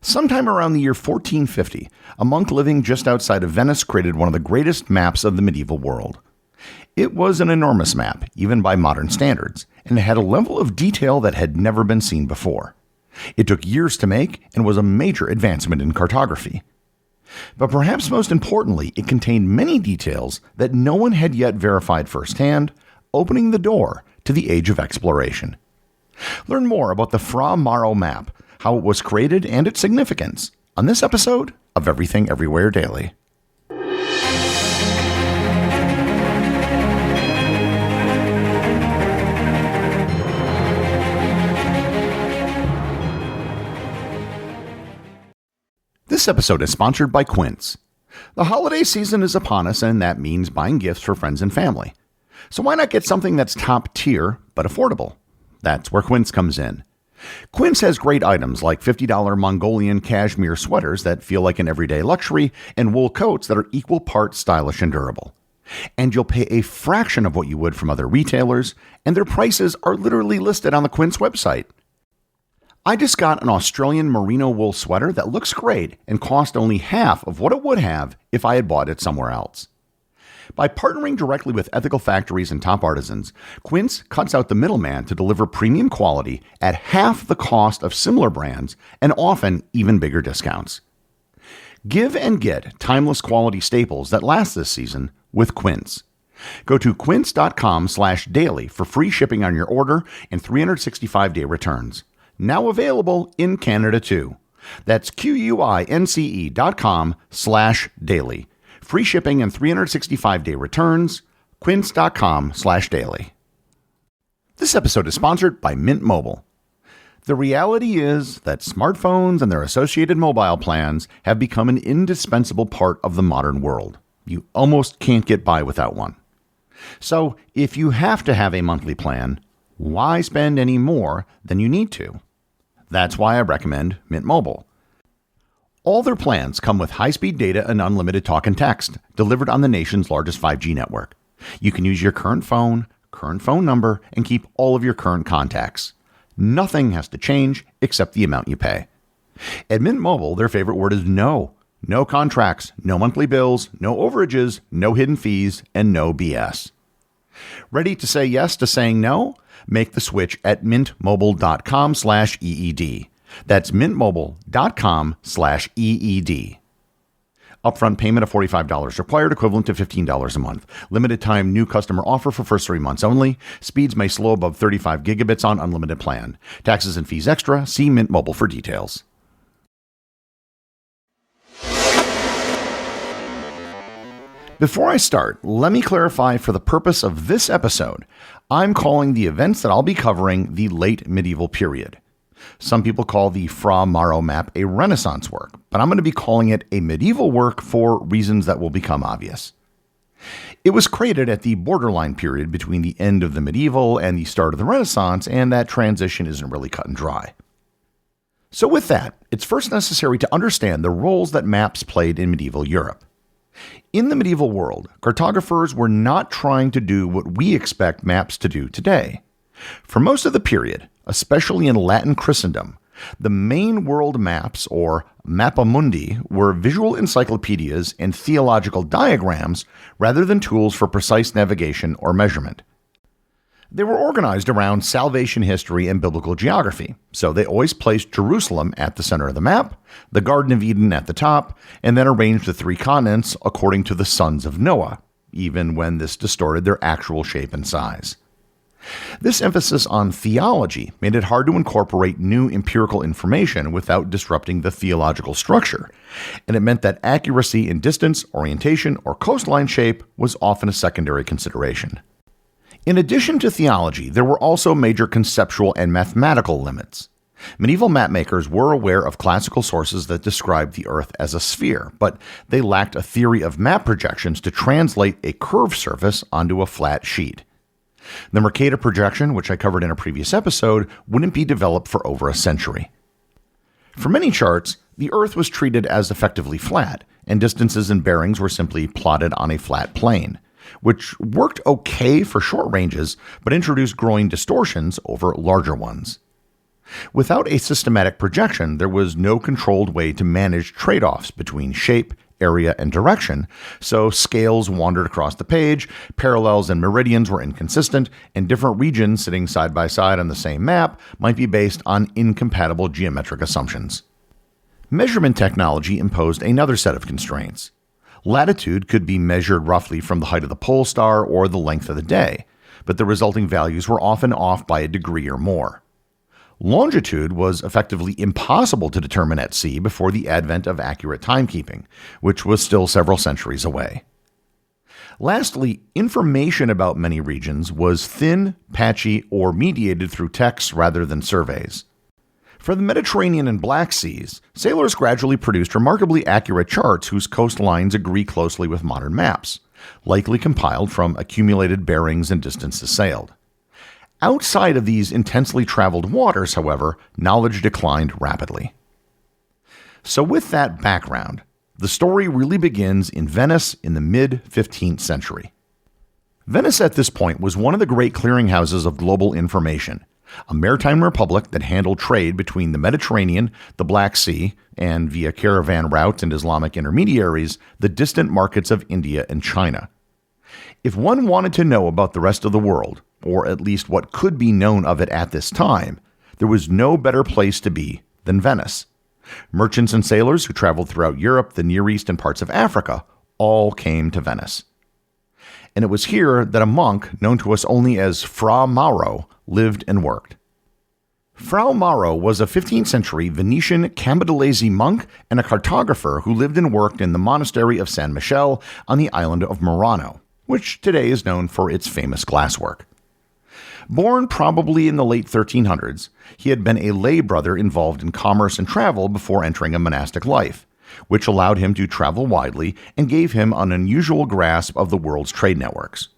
Sometime around the year 1450, a monk living just outside of Venice created one of the greatest maps of the medieval world. It was an enormous map, even by modern standards, and it had a level of detail that had never been seen before. It took years to make and was a major advancement in cartography. But perhaps most importantly, it contained many details that no one had yet verified firsthand, opening the door to the age of exploration. Learn more about the Fra Mauro map, how it was created, and its significance on this episode of Everything Everywhere Daily. This episode is sponsored by Quince. The holiday season is upon us, and that means buying gifts for friends and family. So why not get something that's top tier but affordable? That's where Quince comes in. Quince has great items like $50 Mongolian cashmere sweaters that feel like an everyday luxury and wool coats that are equal parts stylish and durable. And you'll pay a fraction of what you would from other retailers, and their prices are literally listed on the Quince website. I just got an Australian merino wool sweater that looks great and cost only half of what it would have if I had bought it somewhere else. By partnering directly with ethical factories and top artisans, Quince cuts out the middleman to deliver premium quality at half the cost of similar brands and often even bigger discounts. Give and get timeless quality staples that last this season with Quince. Go to quince.com/daily for free shipping on your order and 365-day returns. Now available in Canada too. That's QUINCE.com/daily. Free shipping and 365-day returns. Quince.com/daily. This episode is sponsored by Mint Mobile. The reality is that smartphones and their associated mobile plans have become an indispensable part of the modern world. You almost can't get by without one. So if you have to have a monthly plan, why spend any more than you need to? That's why I recommend Mint Mobile. All their plans come with high-speed data and unlimited talk and text, delivered on the nation's largest 5G network. You can use your current phone number, and keep all of your current contacts. Nothing has to change except the amount you pay. At Mint Mobile, their favorite word is no. No contracts, no monthly bills, no overages, no hidden fees, and no BS. Ready to say yes to saying no? Make the switch at mintmobile.com/EED. That's mintmobile.com/EED. Upfront payment of $45 required, equivalent to $15 a month. Limited time new customer offer for first 3 months only. Speeds may slow above 35 gigabits on unlimited plan. Taxes and fees extra. See Mint Mobile for details. Before I start, let me clarify for the purpose of this episode, I'm calling the events that I'll be covering the late medieval period. Some people call the Fra Mauro map a Renaissance work, but I'm going to be calling it a medieval work for reasons that will become obvious. It was created at the borderline period between the end of the medieval and the start of the Renaissance, and that transition isn't really cut and dry. So with that, it's first necessary to understand the roles that maps played in medieval Europe. In the medieval world, cartographers were not trying to do what we expect maps to do today. For most of the period, especially in Latin Christendom, the main world maps, or mappa mundi, were visual encyclopedias and theological diagrams rather than tools for precise navigation or measurement. They were organized around salvation history and biblical geography, so they always placed Jerusalem at the center of the map, the Garden of Eden at the top, and then arranged the 3 continents according to the sons of Noah, even when this distorted their actual shape and size. This emphasis on theology made it hard to incorporate new empirical information without disrupting the theological structure, and it meant that accuracy in distance, orientation, or coastline shape was often a secondary consideration. In addition to theology, there were also major conceptual and mathematical limits. Medieval mapmakers were aware of classical sources that described the Earth as a sphere, but they lacked a theory of map projections to translate a curved surface onto a flat sheet. The Mercator projection, which I covered in a previous episode, wouldn't be developed for over a century. For many charts, the Earth was treated as effectively flat, and distances and bearings were simply plotted on a flat plane, which worked okay for short ranges, but introduced growing distortions over larger ones. Without a systematic projection, there was no controlled way to manage trade-offs between shape, area, and direction, so scales wandered across the page, parallels and meridians were inconsistent, and different regions sitting side by side on the same map might be based on incompatible geometric assumptions. Measurement technology imposed another set of constraints. Latitude could be measured roughly from the height of the pole star or the length of the day, but the resulting values were often off by a degree or more. Longitude was effectively impossible to determine at sea before the advent of accurate timekeeping, which was still several centuries away. Lastly, information about many regions was thin, patchy, or mediated through texts rather than surveys. For the Mediterranean and Black Seas, sailors gradually produced remarkably accurate charts whose coastlines agree closely with modern maps, likely compiled from accumulated bearings and distances sailed. Outside of these intensely traveled waters, however, knowledge declined rapidly. So with that background, the story really begins in Venice in the mid-15th century. Venice at this point was one of the great clearinghouses of global information, a maritime republic that handled trade between the Mediterranean, the Black Sea, and via caravan routes and Islamic intermediaries, the distant markets of India and China. If one wanted to know about the rest of the world, or at least what could be known of it at this time, there was no better place to be than Venice. Merchants and sailors who traveled throughout Europe, the Near East, and parts of Africa all came to Venice. And it was here that a monk, known to us only as Fra Mauro, lived and worked. Fra Mauro was a 15th century Venetian Camaldolese monk and a cartographer who lived and worked in the monastery of San Michele on the island of Murano, which today is known for its famous glasswork. Born probably in the late 1300s, he had been a lay brother involved in commerce and travel before entering a monastic life, which allowed him to travel widely and gave him an unusual grasp of the world's trade networks.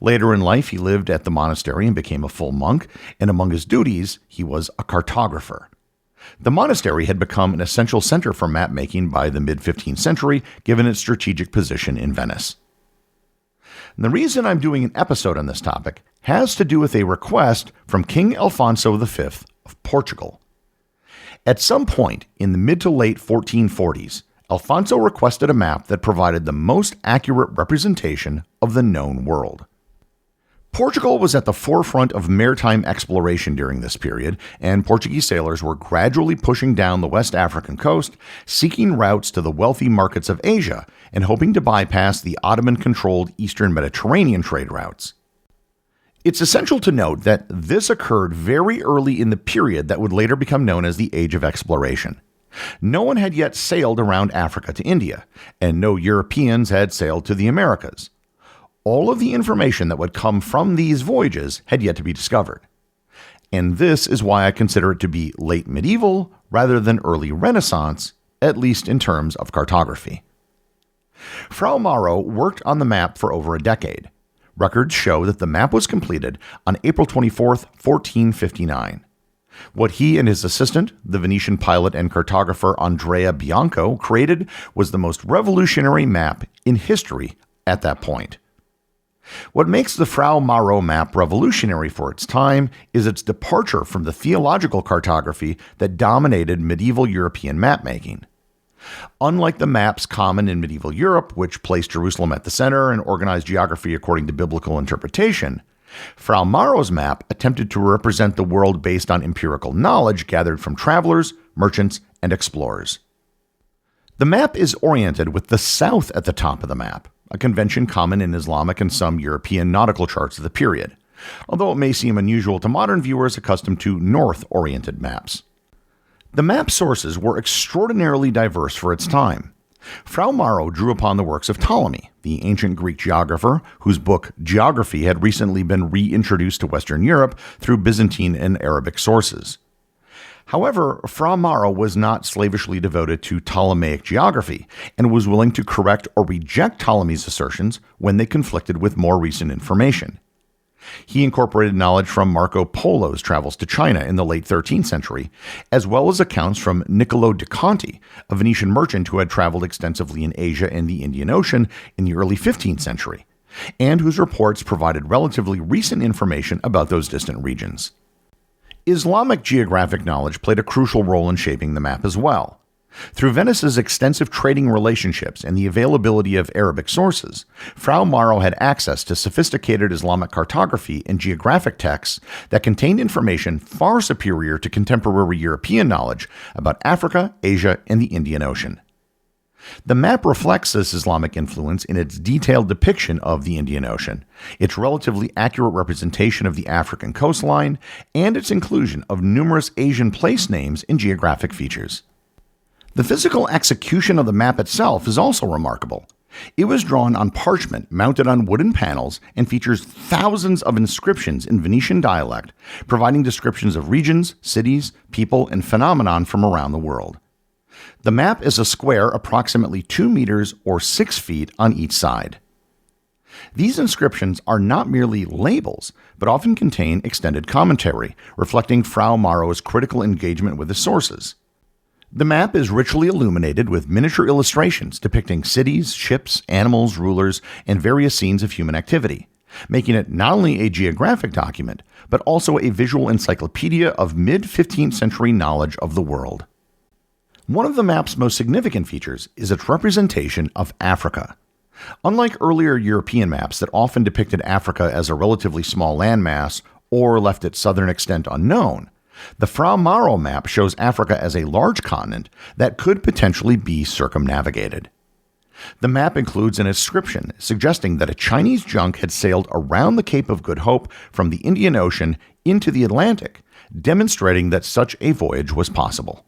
Later in life, he lived at the monastery and became a full monk, and among his duties, he was a cartographer. The monastery had become an essential center for map-making by the mid-15th century, given its strategic position in Venice. And the reason I'm doing an episode on this topic has to do with a request from King Alfonso V of Portugal. At some point in the mid to late 1440s, Alfonso requested a map that provided the most accurate representation of the known world. Portugal was at the forefront of maritime exploration during this period, and Portuguese sailors were gradually pushing down the West African coast, seeking routes to the wealthy markets of Asia and hoping to bypass the Ottoman-controlled Eastern Mediterranean trade routes. It's essential to note that this occurred very early in the period that would later become known as the Age of Exploration. No one had yet sailed around Africa to India, and no Europeans had sailed to the Americas. All of the information that would come from these voyages had yet to be discovered. And this is why I consider it to be late medieval rather than early Renaissance, at least in terms of cartography. Fra Mauro worked on the map for over a decade. Records show that the map was completed on April 24, 1459. What he and his assistant, the Venetian pilot and cartographer Andrea Bianco, created was the most revolutionary map in history at that point. What makes the Fra Mauro map revolutionary for its time is its departure from the theological cartography that dominated medieval European mapmaking. Unlike the maps common in medieval Europe, which placed Jerusalem at the center and organized geography according to biblical interpretation, Fra Mauro's map attempted to represent the world based on empirical knowledge gathered from travelers, merchants, and explorers. The map is oriented with the south at the top of the map, a convention common in Islamic and some European nautical charts of the period, although it may seem unusual to modern viewers accustomed to north-oriented maps. The map sources were extraordinarily diverse for its time. Fra Mauro drew upon the works of Ptolemy, the ancient Greek geographer whose book Geography had recently been reintroduced to Western Europe through Byzantine and Arabic sources. However, Fra Mauro was not slavishly devoted to Ptolemaic geography and was willing to correct or reject Ptolemy's assertions when they conflicted with more recent information. He incorporated knowledge from Marco Polo's travels to China in the late 13th century, as well as accounts from Niccolo de Conti, a Venetian merchant who had traveled extensively in Asia and the Indian Ocean in the early 15th century, and whose reports provided relatively recent information about those distant regions. Islamic geographic knowledge played a crucial role in shaping the map as well. Through Venice's extensive trading relationships and the availability of Arabic sources, Fra Mauro had access to sophisticated Islamic cartography and geographic texts that contained information far superior to contemporary European knowledge about Africa, Asia, and the Indian Ocean. The map reflects this Islamic influence in its detailed depiction of the Indian Ocean, its relatively accurate representation of the African coastline, and its inclusion of numerous Asian place names and geographic features. The physical execution of the map itself is also remarkable. It was drawn on parchment mounted on wooden panels and features thousands of inscriptions in Venetian dialect, providing descriptions of regions, cities, people, and phenomenon from around the world. The map is a square approximately 2 meters or 6 feet on each side. These inscriptions are not merely labels, but often contain extended commentary, reflecting Fra Mauro's critical engagement with his sources. The map is richly illuminated with miniature illustrations depicting cities, ships, animals, rulers, and various scenes of human activity, making it not only a geographic document, but also a visual encyclopedia of mid-15th century knowledge of the world. One of the map's most significant features is its representation of Africa. Unlike earlier European maps that often depicted Africa as a relatively small landmass or left its southern extent unknown, the Fra Mauro map shows Africa as a large continent that could potentially be circumnavigated. The map includes an inscription suggesting that a Chinese junk had sailed around the Cape of Good Hope from the Indian Ocean into the Atlantic, demonstrating that such a voyage was possible.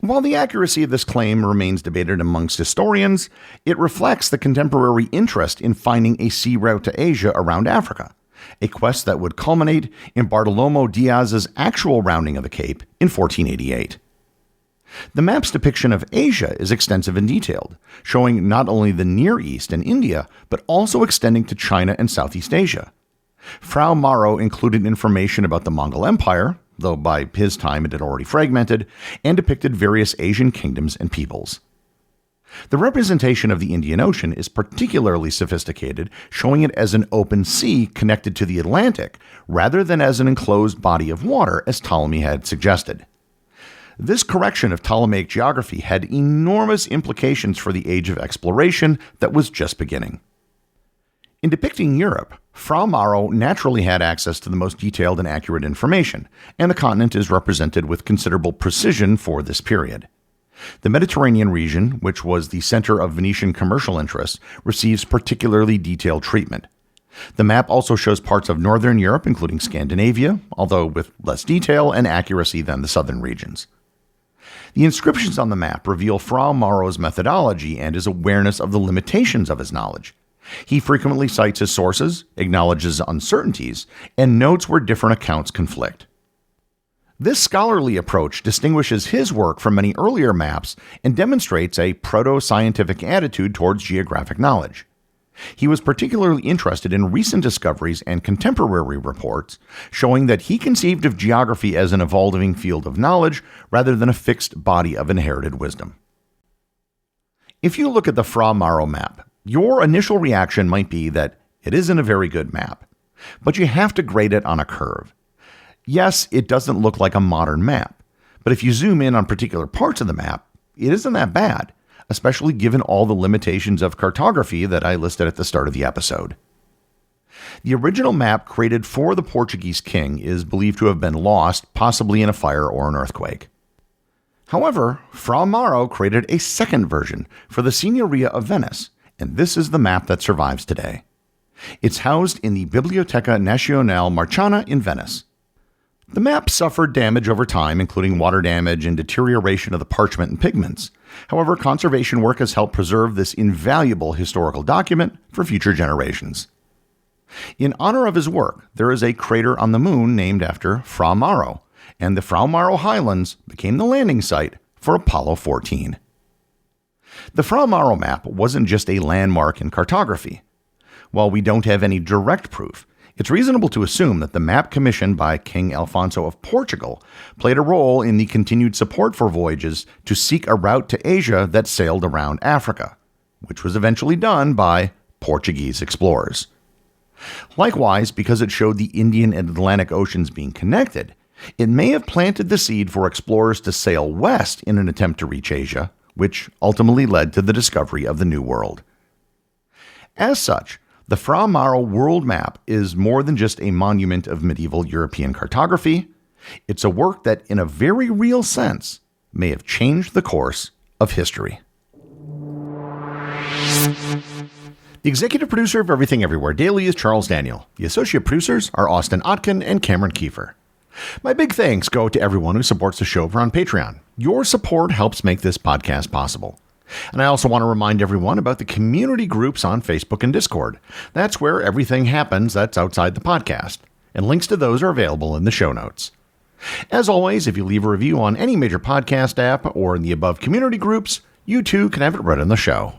While the accuracy of this claim remains debated amongst historians, it reflects the contemporary interest in finding a sea route to Asia around Africa, a quest that would culminate in Bartolomé Diaz's actual rounding of the Cape in 1488. The map's depiction of Asia is extensive and detailed, showing not only the Near East and India, but also extending to China and Southeast Asia. Fra Mauro included information about the Mongol Empire, though by his time it had already fragmented, and depicted various Asian kingdoms and peoples. The representation of the Indian Ocean is particularly sophisticated, showing it as an open sea connected to the Atlantic, rather than as an enclosed body of water as Ptolemy had suggested. This correction of Ptolemaic geography had enormous implications for the age of exploration that was just beginning. In depicting Europe, Fra Mauro naturally had access to the most detailed and accurate information, and the continent is represented with considerable precision for this period. The Mediterranean region, which was the center of Venetian commercial interests, receives particularly detailed treatment. The map also shows parts of northern Europe, including Scandinavia, although with less detail and accuracy than the southern regions. The inscriptions on the map reveal Fra Mauro's methodology and his awareness of the limitations of his knowledge. He frequently cites his sources, acknowledges uncertainties, and notes where different accounts conflict. This scholarly approach distinguishes his work from many earlier maps and demonstrates a proto-scientific attitude towards geographic knowledge. He was particularly interested in recent discoveries and contemporary reports, showing that he conceived of geography as an evolving field of knowledge rather than a fixed body of inherited wisdom. If you look at the Fra Mauro map, your initial reaction might be that it isn't a very good map, but you have to grade it on a curve. Yes, it doesn't look like a modern map, but if you zoom in on particular parts of the map, it isn't that bad, especially given all the limitations of cartography that I listed at the start of the episode. The original map created for the Portuguese king is believed to have been lost, possibly in a fire or an earthquake. However, Fra Mauro created a second version for the Signoria of Venice, and this is the map that survives today. It's housed in the Biblioteca Nazionale Marciana in Venice. The map suffered damage over time, including water damage and deterioration of the parchment and pigments. However, conservation work has helped preserve this invaluable historical document for future generations. In honor of his work, there is a crater on the moon named after Fra Mauro, and the Fra Mauro Highlands became the landing site for Apollo 14. The Fra Mauro map wasn't just a landmark in cartography. While we don't have any direct proof, it's reasonable to assume that the map commissioned by King Alfonso of Portugal played a role in the continued support for voyages to seek a route to Asia that sailed around Africa, which was eventually done by Portuguese explorers. Likewise, because it showed the Indian and Atlantic Oceans being connected, It may have planted the seed for explorers to sail west in an attempt to reach Asia, which ultimately led to the discovery of the New World. As such, the Fra Mauro world map is more than just a monument of medieval European cartography. It's a work that, in a very real sense, may have changed the course of history. The executive producer of Everything Everywhere Daily is Charles Daniel. The associate producers are Austin Oetken and Cameron Kieffer. My big thanks go to everyone who supports the show over on Patreon. Your support helps make this podcast possible. And I also want to remind everyone about the community groups on Facebook and Discord. That's where everything happens that's outside the podcast, and links to those are available in the show notes. As always, if you leave a review on any major podcast app or in the above community groups, you too can have it read on the show.